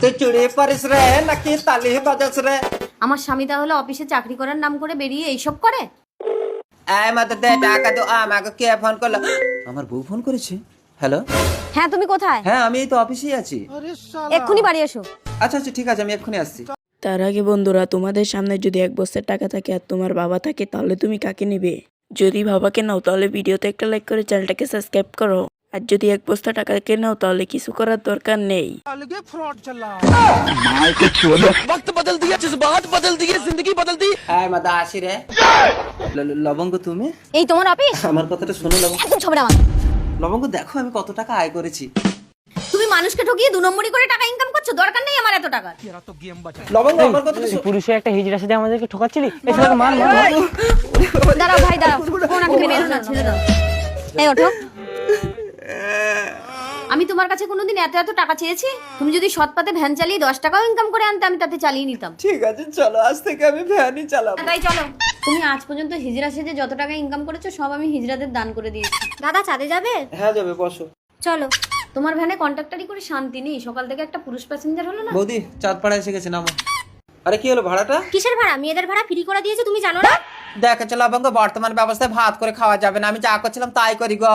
তুই চুড়ি পারিস রে নাকি তালি বাজাস রে? আমার স্বামী তাহলে অফিসে চাকরি করার নাম করে বেরিয়ে এইসব করে? এই মত দে টাকা তো। আমাকে কে ফোন করলো? আমার বউ ফোন করেছে। হ্যালো। হ্যাঁ, তুমি কোথায়? হ্যাঁ আমি এই তো অফিসেই আছি। এক্ষুনি বাড়ি এসো। আচ্ছা আচ্ছা ঠিক আছে, আমি এক্ষুনি আসছি। তার আগে বন্ধুরা, তোমাদের সামনে যদি 1 বস্তার টাকা থাকে আর তোমার বাবা থাকে, তাহলে তুমি কাকে নেবে? যদি বাবাকে নাও তাহলে ভিডিওতে একটা লাইক করে চ্যানেলটাকে সাবস্ক্রাইব করো। আর যদি 1 বস্তা টাকাকে নাও তাহলে কিছু করার দরকার নেই। এই মত আসি রে। লবঙ্গ তুমি? এই তোমার অফিস? আমার কথাটা শোনো লবঙ্গ। একদম ছবড়া আমার। লবঙ্গ দেখো আমি কত টাকা আয় করেছি। তুমি মানুষকে ঠকিয়ে 2 নম্বরই করে টাকা ইনকাম করছো, দরকার নেই আমার এত টাকা। লবঙ্গ আমার কথাটা শোনো। পুলিশে একটা হিজড়া সাথে আমাদেরকে ঠকাচ্ছিলি, এই ছেলেকে মার মার মার। দাঁড়াও ভাই, দাঁড়াও, ওনাকে মেনে না, ছেড়ে দাও। এই ওঠো। আমি তোমার কাছে কোনোদিন এত এত টাকা চেয়েছি? তুমি যদি সৎপাতে ভ্যান চালিয়ে 10 টাকাও ইনকাম করে আনতে, আমি তাতে চালিয়ে নিতাম। ঠিক আছে চলো, আজ থেকে আমি ভ্যানই চালাবো। তাই চলো। তুমি আজ পর্যন্ত হিজড়া সেজে যত টাকা ইনকাম করেছো সব আমি হিজড়াদের দান করে দিয়েছি। দাদা চাঁদে যাবে? হ্যাঁ যাবে, বসো। চলো। তোমার ভ্যানে কন্ট্রাক্টরি করে শান্তি নেই, সকাল থেকে একটা পুরুষ প্যাসেঞ্জার হলো না। বৌদি চাঁদপাড়া এসে গেছে, নামো। আরে কি হলো ভাড়াটা? কিসের ভাড়া? মেয়েদের ভাড়া ফ্রি করে দিয়েছে, তুমি জানো না? দেখেছো লবঙ্গ, বর্তমান ব্যবস্থায় ভাত করে খাওয়া যাবে না, আমি যা করছিলাম তাই করি গো।